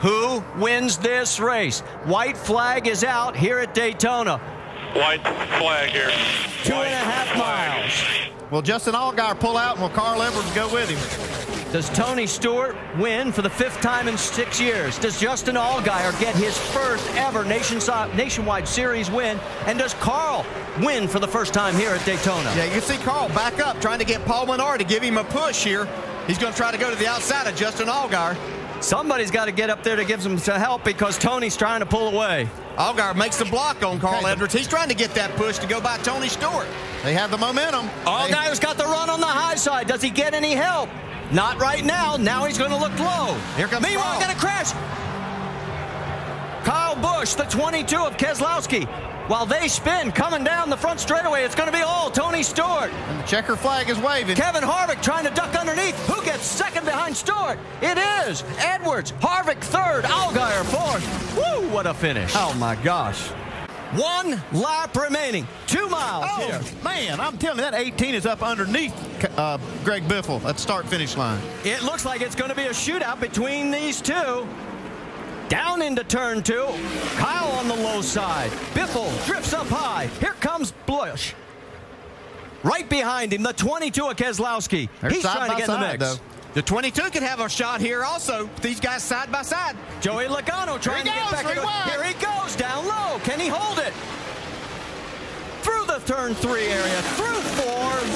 Who wins this race? White flag is out here at Daytona. White flag here. 2.5 miles. Will Justin Allgaier pull out, and will Carl Edwards go with him? Does Tony Stewart win for the 5th time in 6 years? Does Justin Allgaier get his first ever nationwide series win? And does Carl win for the first time here at Daytona? Yeah, you can see Carl back up, trying to get Paul Menard to give him a push here. He's going to try to go to the outside of Justin Allgaier. Somebody's got to get up there to give him some help because Tony's trying to pull away. Allgaier makes the block on Carl Edwards. He's trying to get that push to go by Tony Stewart. They have the momentum. Allgaier's got the run on the high side. Does he get any help? Not right now. Now he's going to look low. Here comes Meanwhile, going to crash. Kyle Busch, the 22 of Keselowski. While they spin, coming down the front straightaway, it's going to be all Tony Stewart. And the checker flag is waving. Kevin Harvick trying to duck underneath. Who gets second behind Stewart? It is Edwards. Harvick third. Allgaier fourth. Woo, what a finish. Oh, my gosh. 1 lap remaining. 2 miles here. Man, I'm telling you, that 18 is up underneath Greg Biffle at the start-finish line. It looks like it's going to be a shootout between these two. Down into turn 2. Kyle on the low side. Biffle drifts up high. Here comes Busch. Right behind him, the 22 of Keselowski. He's trying to get in the mix. Though. The 22 could have a shot here also. These guys side by side. Joey Logano trying to get back. Here he goes, down low. Can he hold it? Through the turn 3 area, through 4.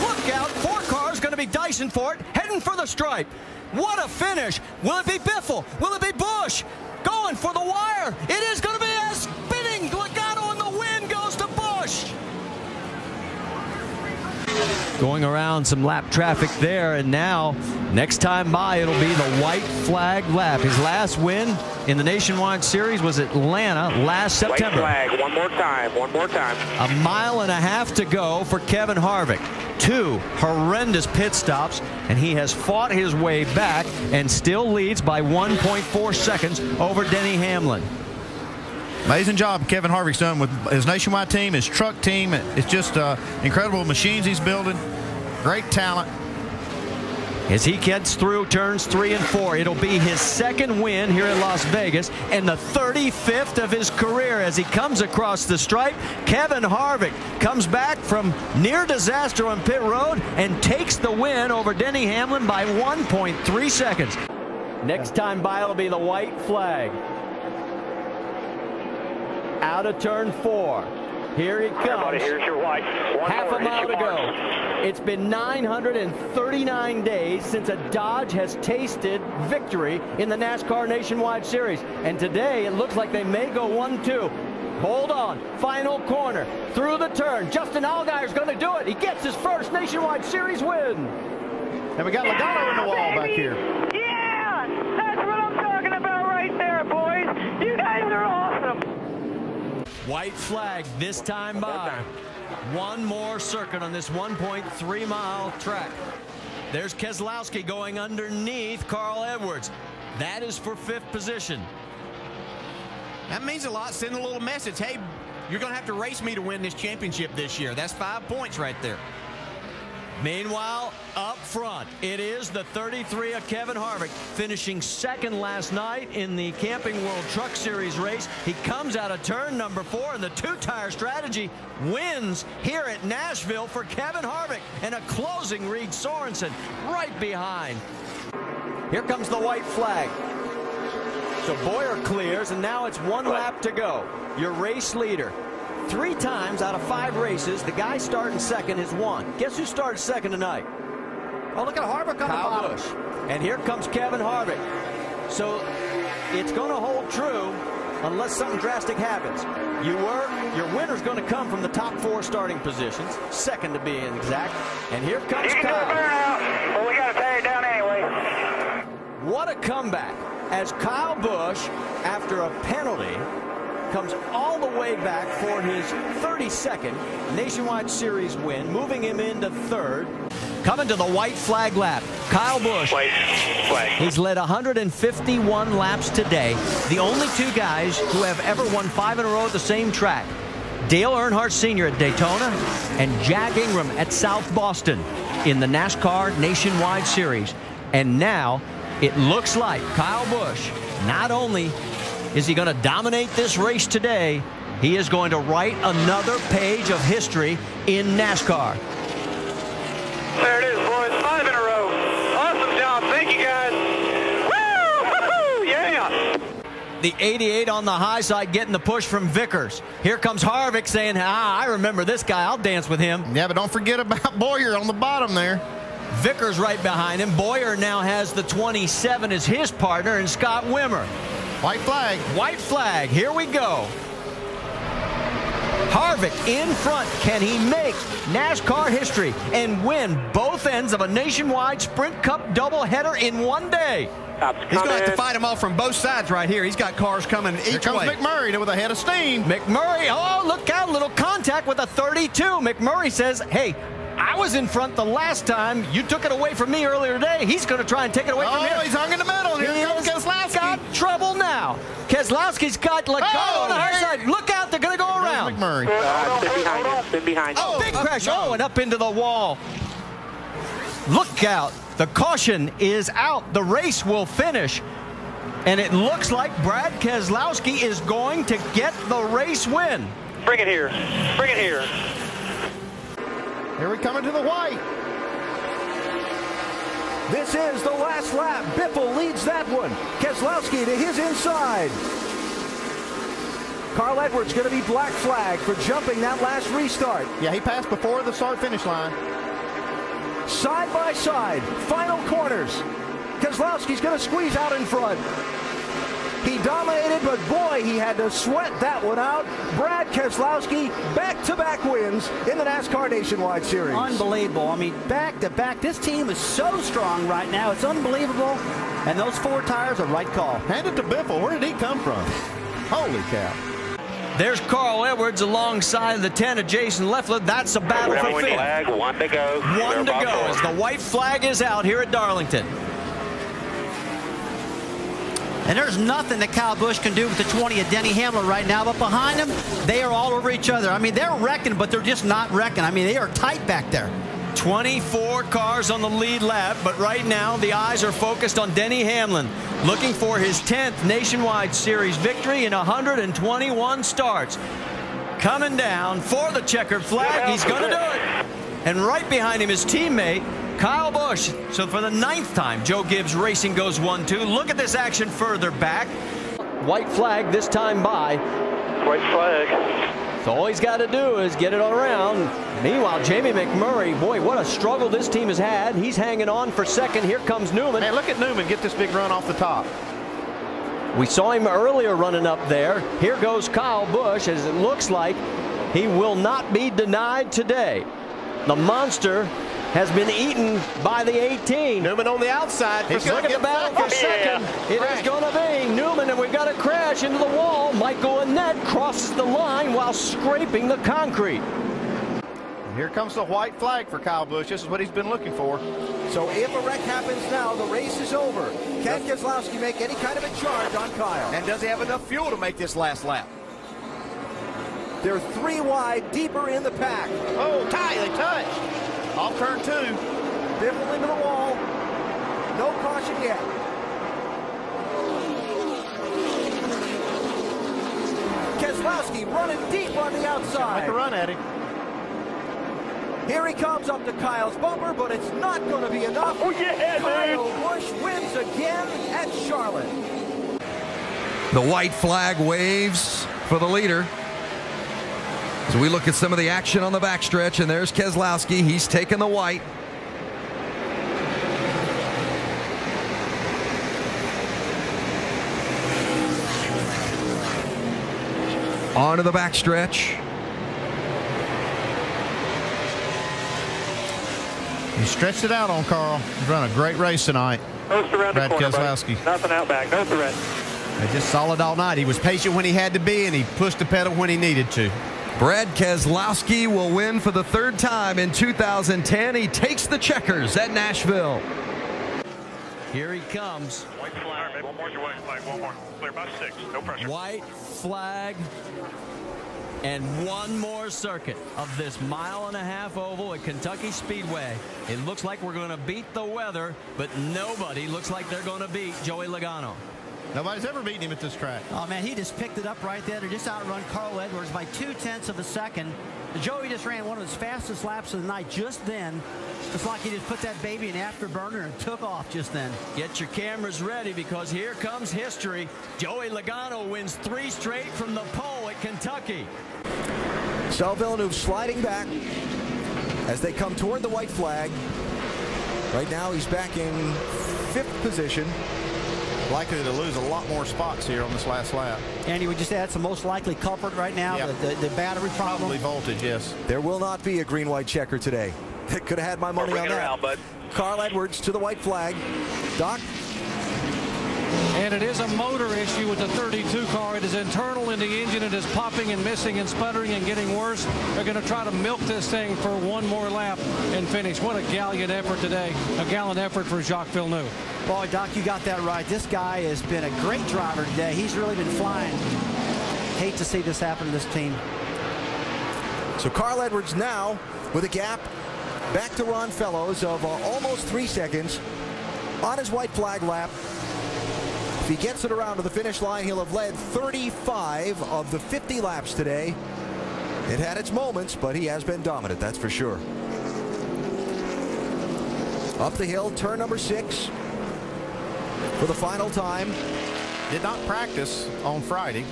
Look out, 4 cars going to be dicing for it, heading for the stripe. What a finish. Will it be Biffle? Will it be Busch? Going for the wire. It is going to be a spinning Logano, and the win goes to Busch. Going around some lap traffic there, and now next time by it'll be the white flag lap. His last win in the Nationwide Series was Atlanta last September. White flag, one more time. 1.5 miles to go for Kevin Harvick. 2 horrendous pit stops, and he has fought his way back and still leads by 1.4 seconds over Denny Hamlin. Amazing job Kevin Harvick's done with his Nationwide team, his truck team. It's just incredible machines he's building. Great talent. As he gets through turns 3 and 4, it'll be his 2nd win here in Las Vegas and the 35th of his career. As he comes across the stripe, Kevin Harvick comes back from near disaster on pit road and takes the win over Denny Hamlin by 1.3 seconds. Next time by it'll be the white flag. Out of turn 4. Here he comes. Here's your white. Half a mile to go. It's been 939 days since a Dodge has tasted victory in the NASCAR Nationwide Series. And today it looks like they may go 1-2. Hold on. Final corner. Through the turn. Justin Allgaier's going to do it. He gets his first Nationwide Series win. And we got Logano in the wall back here. Yeah! That's what I'm talking about right there, boys. You guys are awesome. White flag this time by. One more circuit on this 1.3 mile track. There's Keselowski going underneath Carl Edwards. That is for 5th position. That means a lot. Send a little message. Hey, you're going to have to race me to win this championship this year. That's 5 points right there. Meanwhile, up front, it is the 33 of Kevin Harvick, finishing 2nd last night in the Camping World Truck Series race. He comes out of turn number 4, and the 2-tire strategy wins here at Nashville for Kevin Harvick, and a closing Reed Sorensen right behind. Here comes the white flag. So Boyer clears, and now it's 1 lap to go. Your race leader. 3 times out of 5 races, the guy starting 2nd has won. Guess who started 2nd tonight? Oh, look at Harvick on the bottom. And here comes Kevin Harvick. So it's going to hold true unless something drastic happens. Your winner's going to come from the top 4 starting positions, 2nd to be exact. And here comes Kyle. Well, we got to tear it down anyway. What a comeback as Kyle Busch, after a penalty, comes all the way back for his 32nd Nationwide Series win, moving him into 3rd. Coming to the white flag lap, Kyle Busch. White flag. He's led 151 laps today. The only 2 guys who have ever won 5 in a row at the same track. Dale Earnhardt Sr. at Daytona and Jack Ingram at South Boston in the NASCAR Nationwide Series. And now it looks like Kyle Busch Not only is he going to dominate this race today, he is going to write another page of history in NASCAR. There it is, boys. 5 in a row. Awesome job. Thank you, guys. Woo! Yeah! The 88 on the high side getting the push from Vickers. Here comes Harvick saying, I remember this guy. I'll dance with him. Yeah, but don't forget about Boyer on the bottom there. Vickers right behind him. Boyer now has the 27 as his partner, and Scott Wimmer. White flag. White flag. Here we go. Harvick in front. Can he make NASCAR history and win both ends of a nationwide Sprint Cup doubleheader in one day? He's going to have to fight them all from both sides right here. He's got cars coming each way. Here comes McMurray with a head of steam. McMurray, oh, look out, little contact with a 32. McMurray says, hey, I was in front the last time. You took it away from me earlier today. He's going to try and take it away from you. Oh, he's hung in the middle. Here comes Keselowski. Got trouble now. Keselowski's got Logano on the high side. Look out, they're going to go around. McMurray. Spin behind you. Oh, big crash. Oh, and up into the wall. Look out. The caution is out. The race will finish. And it looks like Brad Keselowski is going to get the race win. Bring it here. Bring it here. Here we come into the white. This is the last lap. Biffle leads that one. Keselowski to his inside. Carl Edwards going to be black flag for jumping that last restart. Yeah, he passed before the start-finish line. Side by side, final corners. Keselowski's going to squeeze out in front. He dominated, but boy, he had to sweat that one out. Brad Keselowski, back-to-back wins in the NASCAR Nationwide Series. Unbelievable. I mean, back-to-back. This team is so strong right now. It's unbelievable. And those 4 tires are right call. Hand it to Biffle. Where did he come from? Holy cow. There's Carl Edwards alongside the 10 of Jason Leffler. That's a battle for fifth. Flag, 1 to go. 1 to go as the white flag is out here at Darlington. And there's nothing that Kyle Busch can do with the 20 of Denny Hamlin right now. But behind them, they are all over each other. I mean, they're wrecking, but they're just not wrecking. I mean, they are tight back there. 24 cars on the lead lap, but right now the eyes are focused on Denny Hamlin, looking for his 10th Nationwide Series victory in 121 starts. Coming down for the checkered flag. He's going to do it. And right behind him, his teammate, Kyle Busch. So for the 9th time, Joe Gibbs Racing goes 1-2. Look at this action further back. White flag this time by. White flag. So all he's got to do is get it around. Meanwhile, Jamie McMurray, boy, what a struggle this team has had. He's hanging on for second. Here comes Newman. Man, look at Newman get this big run off the top. We saw him earlier running up there. Here goes Kyle Busch, as it looks like he will not be denied today. The monster has been eaten by the 18. Newman on the outside. He's going to get the battle for second. It is going to be Newman, and we've got a crash into the wall. Michael Annett crosses the line while scraping the concrete. And here comes the white flag for Kyle Busch. This is what he's been looking for. So if a wreck happens now, the race is over. Can Keselowski make any kind of a charge on Kyle? And does he have enough fuel to make this last lap? They're 3 wide, deeper in the pack. Oh, tie, they touched. Off turn 2. Biffle into the wall. No caution yet. Keselowski running deep on the outside. Make a run at him. Here he comes up to Kyle's bumper, but it's not going to be enough. Oh, yeah, Kyle Busch wins again at Charlotte. The white flag waves for the leader. So we look at some of the action on the backstretch, and there's Keselowski. He's taking the white. Onto the backstretch. He stretched it out on Carl. He's run a great race tonight. Coast around Brad the corner, Keselowski. buddy. Nothing out back. No threat. Just solid all night. He was patient when he had to be, and he pushed the pedal when he needed to. Brad Keselowski will win for the 3rd time in 2010. He takes the checkers at Nashville. Here he comes. White flag. One more white flag. One more. Clear by 6. No pressure. White flag. And one more circuit of this 1.5-mile oval at Kentucky Speedway. It looks like we're going to beat the weather, but nobody looks like they're going to beat Joey Logano. Nobody's ever beaten him at this track. Oh, man, he just picked it up right there to just outrun Carl Edwards by 0.2 of a second. Joey just ran one of his fastest laps of the night just then. It's like he just put that baby in afterburner and took off just then. Get your cameras ready because here comes history. Joey Logano wins 3 straight from the pole at Kentucky. So Villeneuve sliding back as they come toward the white flag. Right now he's back in 5th position. Likely to lose a lot more spots here on this last lap. And he would just add some most likely culprit right now, Yep. the battery problem. Probably voltage, yes. There will not be a green-white checker today. Could have had my money on that. Around, bud. Carl Edwards to the white flag. Doc? And it is a motor issue with the 32 car. It is internal in the engine. It is popping and missing and sputtering and getting worse. They're going to try to milk this thing for one more lap and finish. What a gallant effort today. A gallant effort for Jacques Villeneuve. Boy, Doc, you got that right. This guy has been a great driver today. He's really been flying. Hate to see this happen to this team. So Carl Edwards now with a gap back to Ron Fellows of almost 3 seconds on his white flag lap. If he gets it around to the finish line, he'll have led 35 of the 50 laps today. It had its moments, but he has been dominant, that's for sure. Up the hill, turn number 6 for the final time. Did not practice on Friday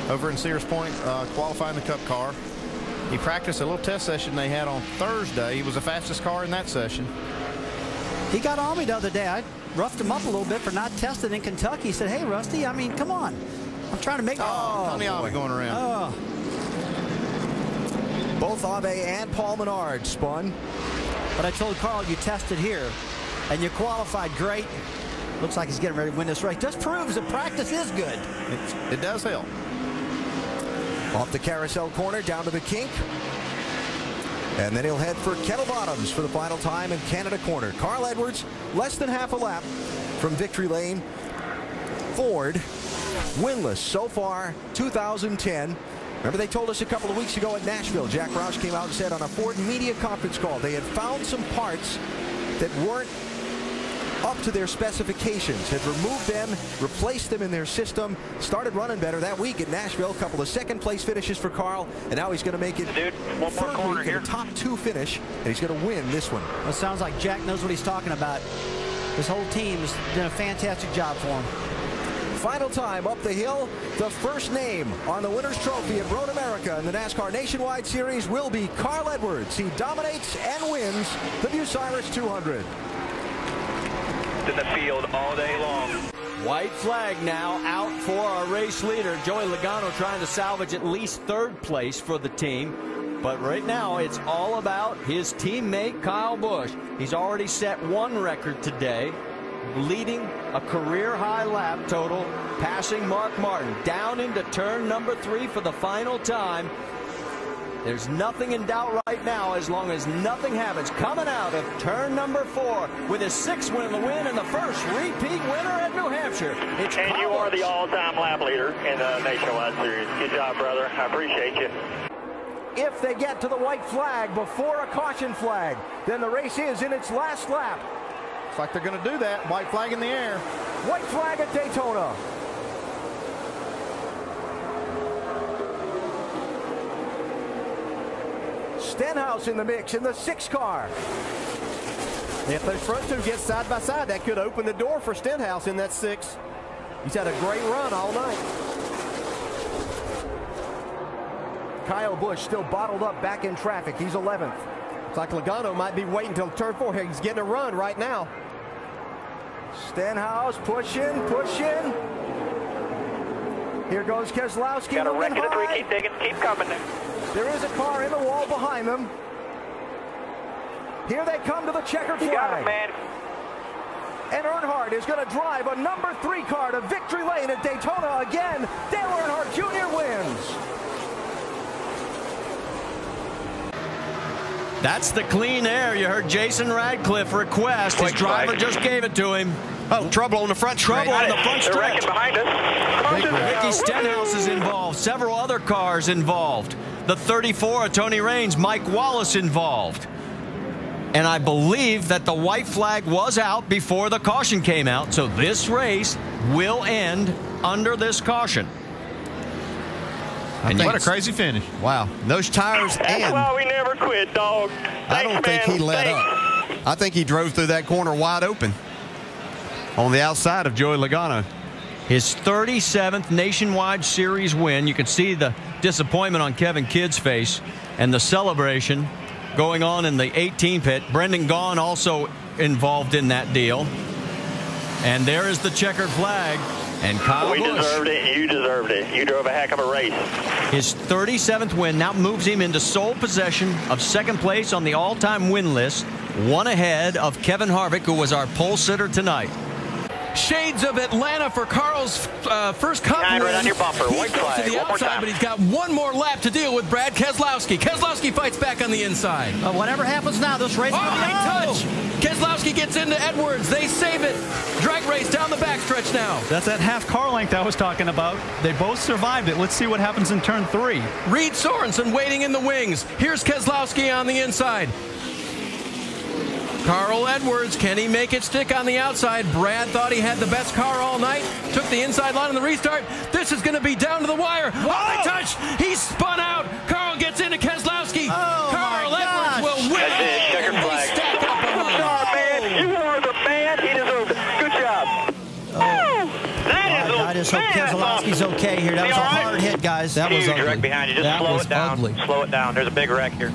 over in Sears Point qualifying the Cup car. He practiced a little test session they had on Thursday. He was the fastest car in that session. He got on me the other day. I roughed him up a little bit for not testing in Kentucky. He said, hey, Rusty, I mean, come on. I'm trying to make... Tony Ave going around. Both Ave and Paul Menard spun. But I told Carl, you tested here, and you qualified great. Looks like he's getting ready to win this race. Just proves that practice is good. It does help. Off the carousel corner, down to the kink. And then he'll head for Kettle Bottoms for the final time in Canada Corner. Carl Edwards, less than half a lap from victory lane. Ford, winless so far, 2010. Remember they told us a couple of weeks ago at Nashville, Jack Roush came out and said on a Ford media conference call they had found some parts that weren't up to their specifications, had removed them, replaced them in their system, started running better that week at Nashville. A couple of second-place finishes for Carl, and now he's going to make it third week in a top 2 finish, and he's going to win this one. Well, it sounds like Jack knows what he's talking about. His whole team has done a fantastic job for him. Final time up the hill. The first name on the winner's trophy at Road America in the NASCAR Nationwide Series will be Carl Edwards. He dominates and wins the Bucyrus 200. In the field all day long. White flag now out for our race leader. Joey Logano trying to salvage at least 3rd place for the team. But right now it's all about his teammate Kyle Busch. He's already set 1 record today, leading a career-high lap total, passing Mark Martin down into turn number 3 for the final time. There's nothing in doubt right now as long as nothing happens. Coming out of turn number 4 with his 6th win of the win and the first repeat winner at New Hampshire. It's and you are the all-time lap leader in the Nationwide Series. Good job, brother. I appreciate you. If they get to the white flag before a caution flag, then the race is in its last lap. Looks like they're going to do that. White flag in the air. White flag at Daytona. Stenhouse in the mix in the 6 car. If those front two get side by side, that could open the door for Stenhouse in that 6. He's had a great run all night. Kyle Busch still bottled up back in traffic. He's 11th. It's like Logano might be waiting until turn 4 here. He's getting a run right now. Stenhouse pushing. Here goes Keselowski. Got a wreck in the 3. Keep digging. Keep coming. There is a car in the wall behind them. Here they come to the checkered flag. You got it, man. And Earnhardt is going to drive a number 3 car to victory lane at Daytona again. Dale Earnhardt Jr. wins. That's the clean air you heard Jason Radcliffe request. His driver just gave it to him. Oh, trouble on the front stretch. Trouble on the front They're wrecking stretch. behind us. Ricky Stenhouse is involved. Several other cars involved. The 34 of Tony Raines, Mike Wallace involved. And I believe that the white flag was out before the caution came out. So this race will end under this caution. And what a crazy finish. Wow. Those tires, That's and why we never quit, dog. I don't think he let up. I think he drove through that corner wide open on the outside of Joey Logano. His 37th Nationwide Series win. You can see the disappointment on Kevin Kidd's face and the celebration going on in the 18 pit. Brendan Gaughan also involved in that deal. And there is the checkered flag. And Kyle We Busch, deserved it. You deserved it. You drove a heck of a race. his 37th win now moves him into sole possession of second place on the all-time win list, one ahead of Kevin Harvick, who was our pole sitter tonight. Shades of Atlanta for Carl's first Cup win. Right on your bumper. He White goes flag. to the One more outside, time. but he's got one more lap to deal with Brad Keselowski. Keselowski fights back on the inside. Whatever happens now, this race Oh, will be high touch. Keselowski gets into Edwards. They save it. Drag race down the backstretch now. That's that half car length I was talking about. They both survived it. Let's see what happens in turn 3. Reed Sorensen waiting in the wings. Here's Keselowski on the inside. Carl Edwards, can he make it stick on the outside? Brad thought he had the best car all night. Took the inside line on the restart. This is going to be down to the wire. Oh, high touch. He spun out. Carl gets into Keselowski. Carl Edwards will win. That's it. Checkered And they flag. stack up on Good job, man. You are the man. He deserved it. Good job. I just hope Keselowski's okay here. That was a hard hit, guys. That was huge wreck behind you. Just slow it down. ugly. Slow it down. There's a big wreck here.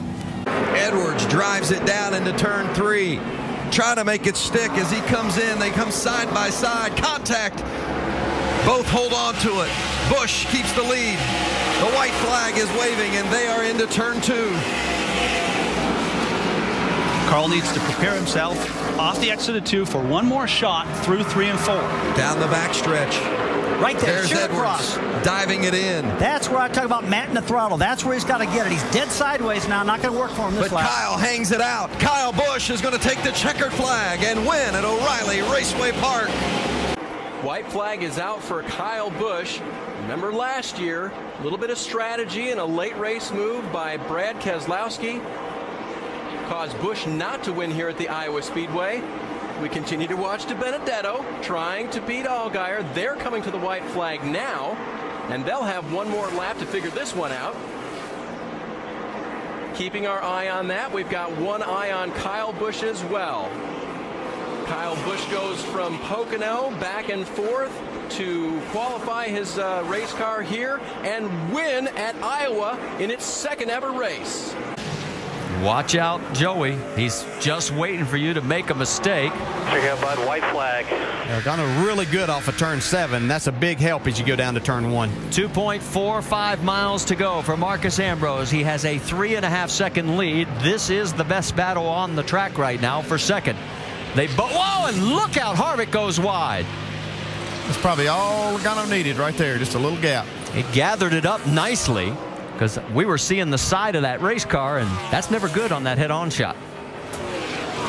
Edwards drives it down into turn 3. Trying to make it stick as he comes in. They come side by side. Contact. Both hold on to it. Busch keeps the lead. The white flag is waving, and they are into turn 2. Carl needs to prepare himself off the exit of 2 for one more shot through 3 and 4. Down the backstretch. Right there, There's shoot Edwards across. diving it in. That's where I talk about matting the throttle. That's where he's got to get it. He's dead sideways now. Not going to work for him this But lap. Kyle hangs it out. Kyle Busch is going to take the checkered flag and win at O'Reilly Raceway Park. White flag is out for Kyle Busch. Remember last year, a little bit of strategy and a late race move by Brad Keselowski caused Busch not to win here at the Iowa Speedway. We continue to watch DiBenedetto trying to beat Allgaier. They're coming to the white flag now, and they'll have one more lap to figure this one out. Keeping our eye on that, we've got one eye on Kyle Busch as well. Kyle Busch goes from Pocono back and forth to qualify his race car here and win at Iowa in its second ever race. Watch out, Joey. He's just waiting for you to make a mistake. Check out, bud. White flag. They're going really good off of turn 7. That's a big help as you go down to turn 1. 2.45 miles to go for Marcus Ambrose. He has a 3.5-second lead. This is the best battle on the track right now for second. Whoa, and look out, Harvick goes wide. That's probably all Logano needed right there, just a little gap. It gathered it up nicely because we were seeing the side of that race car, and that's never good on that head-on shot.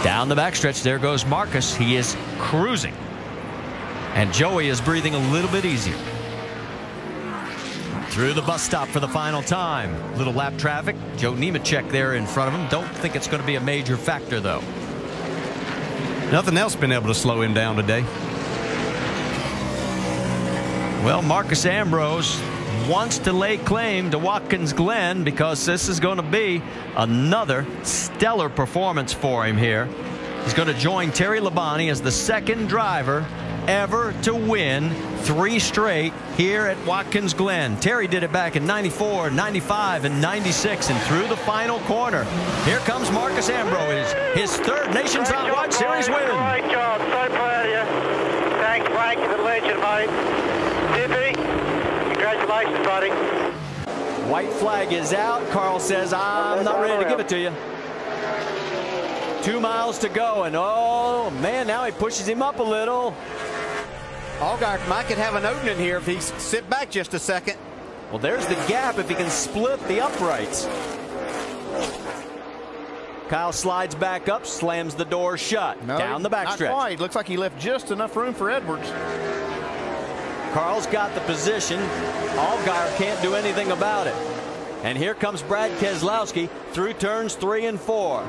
Down the backstretch, there goes Marcus. He is cruising. And Joey is breathing a little bit easier. Through the bus stop for the final time. Little lap traffic. Joe Nemechek there in front of him. Don't think it's going to be a major factor, though. Nothing else been able to slow him down today. Well, Marcus Ambrose wants to lay claim to Watkins Glen because this is going to be another stellar performance for him here. He's going to join Terry Labonte as the second driver ever to win 3 straight here at Watkins Glen. Terry did it back in 94, 95, and 96, and through the final corner. Here comes Marcus Ambrose, his third Nations Wide Series win. Great job. So proud of you. Thanks, Frankie, the legend, mate. Dippy, congratulations, buddy. White flag is out. Carl says, I'm not ready to give it to you. 2 miles to go, and oh man, now he pushes him up a little. Allgaier might could have an opening here if he sit back just a second. Well, there's the gap if he can split the uprights. Kyle slides back up, slams the door shut. Down the backstretch. Not quite. Looks like he left just enough room for Edwards. Carl's got the position. Allgaier can't do anything about it. And here comes Brad Keselowski through turns 3 and 4.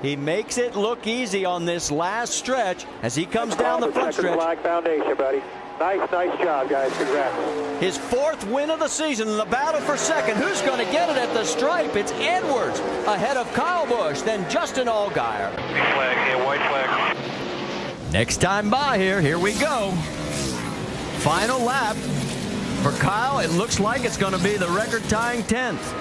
He makes it look easy on this last stretch as he comes down the front stretch. Flag foundation, buddy. Nice job, guys. Congrats. His 4th win of the season in the battle for second. Who's going to get it at the stripe? It's Edwards ahead of Kyle Busch, then Justin Allgaier. Flag, yeah, white flag. Next time by here we go. Final lap for Kyle. It looks like it's going to be the record-tying 10th.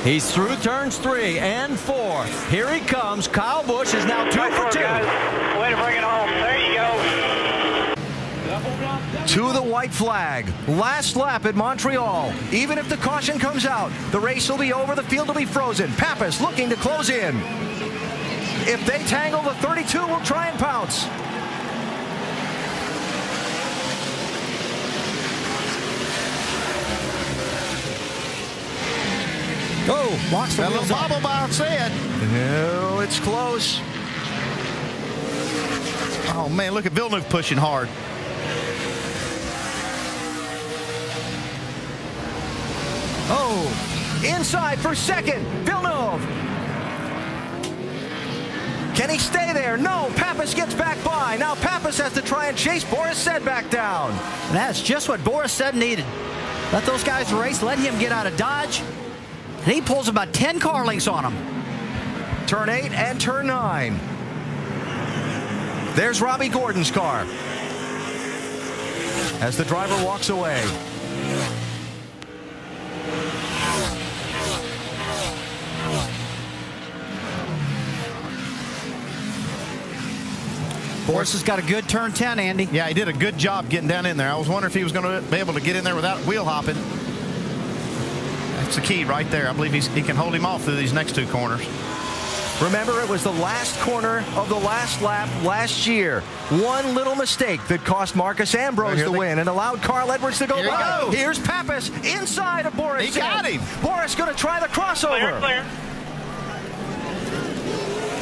He's through turns 3 and 4. Here he comes. Kyle Busch is now 2 for 2. Guys. Way to bring it home. There you go. To the white flag. Last lap at Montreal. Even if the caution comes out, the race will be over. The field will be frozen. Pappas looking to close in. If they tangle, the 32 will try and pounce. Oh, walks the that little wheels up. bobble bounce in. No, it's close. Oh, man, look at Villeneuve pushing hard. Oh, inside for second. Villeneuve. Can he stay there? No, Pappas gets back by. Now Pappas has to try and chase Boris Said back down. And that's just what Boris Said needed. Let those guys race, let him get out of Dodge. And he pulls about 10 car lengths on him. Turn 8 and turn 9. There's Robbie Gordon's car as the driver walks away. Boris has got a good turn 10, Andy. Yeah, he did a good job getting down in there. I was wondering if he was going to be able to get in there without wheel hopping. That's the key right there. I believe he can hold him off through these next 2 corners. Remember, it was the last corner of the last lap last year. One little mistake that cost Marcus Ambrose the win and allowed Carl Edwards to go by. Here's Pappas inside of Boris. He got him. Boris going to try the crossover. Clear.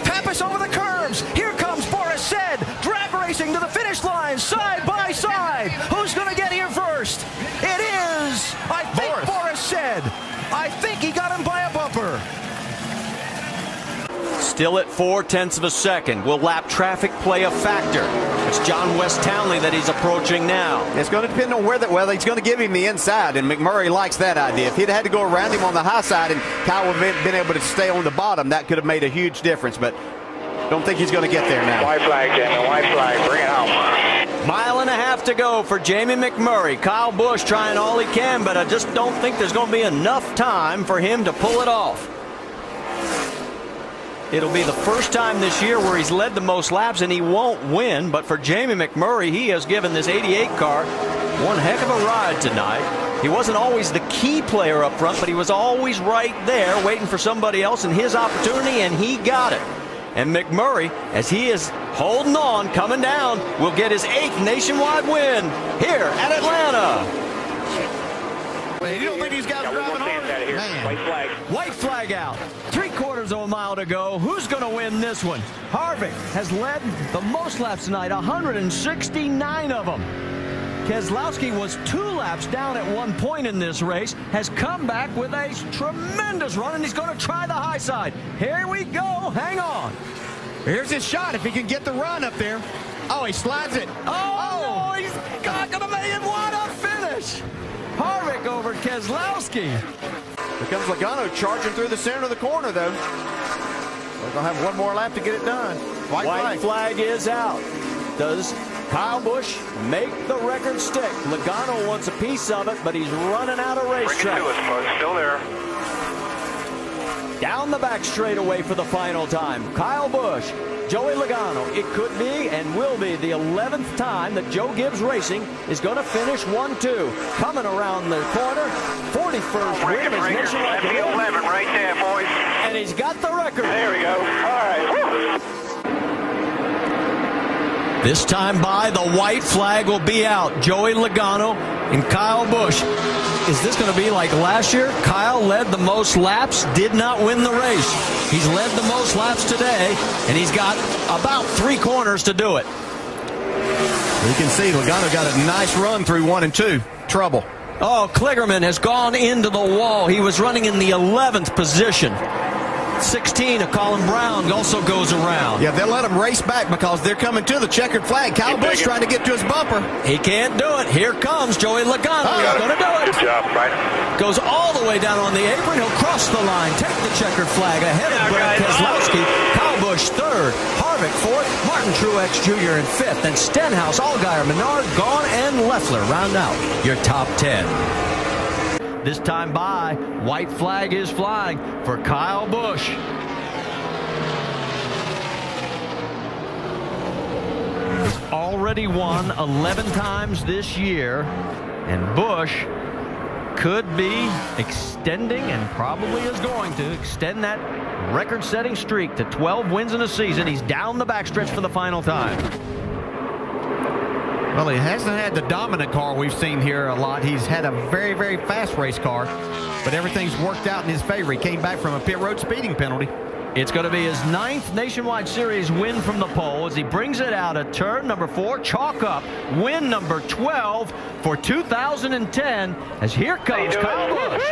Pappas over the curbs. Here comes Boris Said, drag racing to the finish line, side by side. Who's going to get here first? It is, I think, Boris Said. I think he got him by a bumper. Still at 0.4 of a second. Will lap traffic play a factor? It's John West Townley that he's approaching now. It's going to depend on whether, well, he's going to give him the inside, and McMurray likes that idea. If he'd had to go around him on the high side and Kyle would have been able to stay on the bottom, that could have made a huge difference, but don't think he's going to get there now. White flag, Jamie. White flag. Bring it home. 1.5 miles to go for Jamie McMurray. Kyle Busch trying all he can, but I just don't think there's going to be enough time for him to pull it off. It'll be the first time this year where he's led the most laps, and he won't win. But for Jamie McMurray, he has given this 88 car one heck of a ride tonight. He wasn't always the key player up front, but he was always right there waiting for somebody else and his opportunity, and he got it. And McMurray, as he is holding on, coming down, will get his 8th nationwide win here at Atlanta. You don't think these guys are driving hard? Man. White flag. White flag out. 3/4 of a mile to go. Who's going to win this one? Harvick has led the most laps tonight, 169 of them. Keselowski was 2 laps down at one point in this race, has come back with a tremendous run, and he's going to try the high side. Here we go. Hang on. Here's his shot if he can get the run up there. Oh, he slides it. Oh, no, he's not going to make it. What a finish. Harvick over Keselowski. Here comes Logano charging through the center of the corner, though. They're going to have one more lap to get it done. White flag is out. Does Kyle Busch make the record stick? Logano wants a piece of it, but he's running out of racetrack. Bring it to us, folks. Still there. Down the back straightaway for the final time. Kyle Busch, Joey Logano. It could be and will be the 11th time that Joe Gibbs Racing is going to finish 1-2. Coming around the corner, 41st win of his nationwide career. 11 right there, boys. And he's got the record. There we go. All right. Woo. This time by, the white flag will be out. Joey Logano and Kyle Busch. Is this going to be like last year? Kyle led the most laps, did not win the race. He's led the most laps today, and he's got about 3 corners to do it. You can see Logano got a nice run through 1 and 2. Trouble. Oh, Kligerman has gone into the wall. He was running in the 11th position. 16 of Colin Brown also goes around. Yeah, they'll let him race back because they're coming to the checkered flag. Kyle Busch trying to get to his bumper. He can't do it. Here comes Joey Logano. He's going to do it. Good job, right? Goes all the way down on the apron. He'll cross the line, take the checkered flag ahead of Brad Keselowski. Kyle Busch third, Harvick fourth, Martin Truex Jr. in fifth, and Stenhouse, Allgaier, Menard, Gahn, and Leffler round out your top 10. This time by, white flag is flying for Kyle Busch. He's already won 11 times this year, and Busch could be extending, and probably is going to extend that record-setting streak to 12 wins in a season. He's down the backstretch for the final time. Well, he hasn't had the dominant car we've seen here a lot. He's had a very, very fast race car, but everything's worked out in his favor. He came back from a pit road speeding penalty. It's going to be his 9th Nationwide Series win from the pole as he brings it out at turn number 4. Chalk up win number 12 for 2010 as here comes Kyle Busch.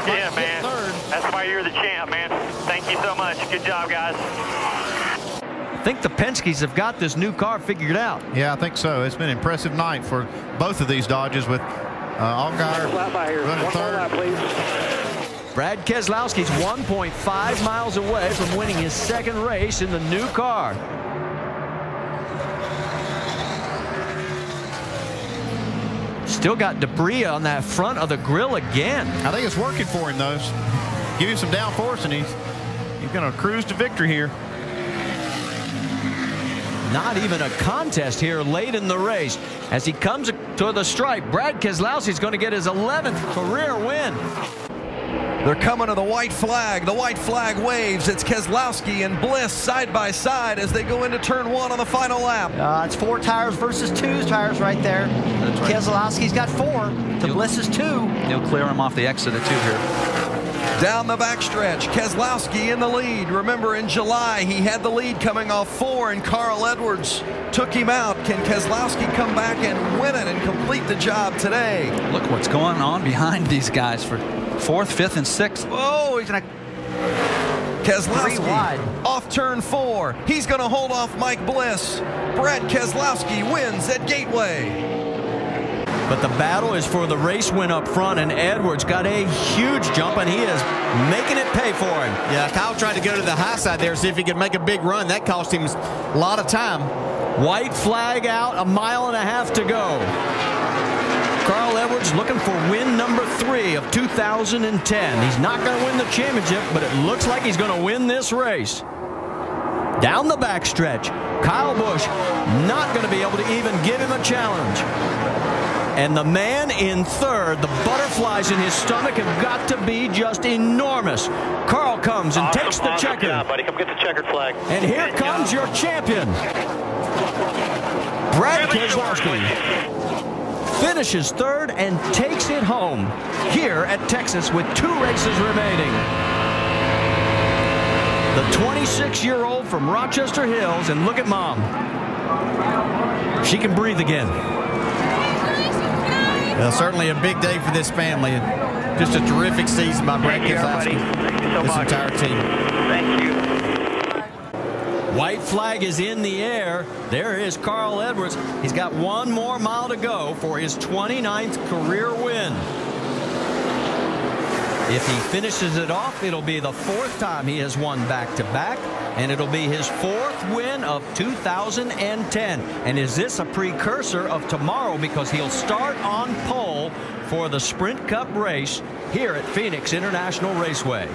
Yeah, man. That's why you're the champ, man. Thank you so much. Good job, guys. I think the Penske's have got this new car figured out. Yeah, I think so. It's been an impressive night for both of these Dodges with Allgaier running third. Brad Keselowski's 1.5 miles away from winning his second race in the new car. Still got debris on that front of the grill again. I think it's working for him, though. Give him some downforce, and he's going to cruise to victory here. Not even a contest here late in the race. As he comes to the stripe, Brad Keselowski's going to get his 11th career win. They're coming to the white flag. The white flag waves. It's Keselowski and Bliss side by side as they go into turn 1 on the final lap. It's 4 tires versus 2 tires right there. That's right. Keselowski's got 4 to Bliss's 2. He'll clear him off the exit at 2 here. Down the backstretch, Keselowski in the lead. Remember, in July, he had the lead coming off 4, and Carl Edwards took him out. Can Keselowski come back and win it and complete the job today? Look what's going on behind these guys for 4th, 5th, and 6th. Oh, he's going to... Keselowski off turn 4. He's going to hold off Mike Bliss. Brad Keselowski wins at Gateway. But the battle is for the race win up front, and Edwards got a huge jump, and he is making it pay for him. Yeah, Kyle tried to go to the high side there, see if he could make a big run. That cost him a lot of time. White flag out, 1.5 miles to go. Carl Edwards looking for win number 3 of 2010. He's not going to win the championship, but it looks like he's going to win this race. Down the backstretch, Kyle Busch not going to be able to even give him a challenge. And the man in third, the butterflies in his stomach have got to be just enormous. Carl comes and takes the checker. Good job, buddy. Come get the checkered flag. And here comes your champion. Brad Keselowski finishes third and takes it home here at Texas with 2 races remaining. The 26-year-old from Rochester Hills, and look at Mom. She can breathe again. Well, certainly a big day for this family. Just a terrific season by Brad Keselowski. This entire team. Thank you. White flag is in the air. There is Carl Edwards. He's got 1 more mile to go for his 29th career win. If he finishes it off, it'll be the 4th time he has won back-to-back, and it'll be his 4th win of 2010. And is this a precursor of tomorrow, because he'll start on pole for the Sprint Cup race here at Phoenix International Raceway.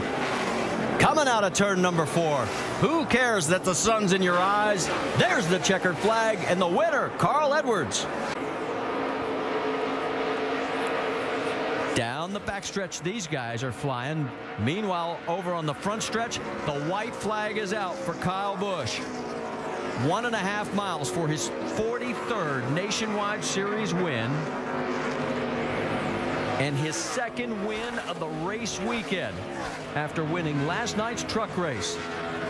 Coming out of turn number 4. Who cares that the sun's in your eyes? There's the checkered flag, and the winner, Carl Edwards. Down the backstretch, these guys are flying. Meanwhile, over on the front stretch, the white flag is out for Kyle Busch. 1.5 miles for his 43rd Nationwide Series win. And his 2nd win of the race weekend after winning last night's truck race.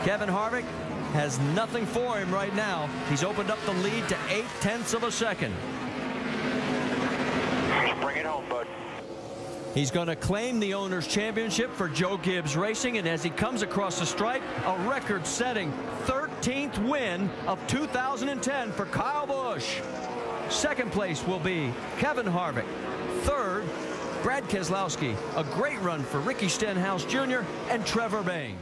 Kevin Harvick has nothing for him right now. He's opened up the lead to 0.8 of a second. Bring it home, bud. He's going to claim the owner's championship for Joe Gibbs Racing, and as he comes across the stripe, a record-setting 13th win of 2010 for Kyle Busch. Second place will be Kevin Harvick. Third, Brad Keselowski. A great run for Ricky Stenhouse Jr. and Trevor Bayne.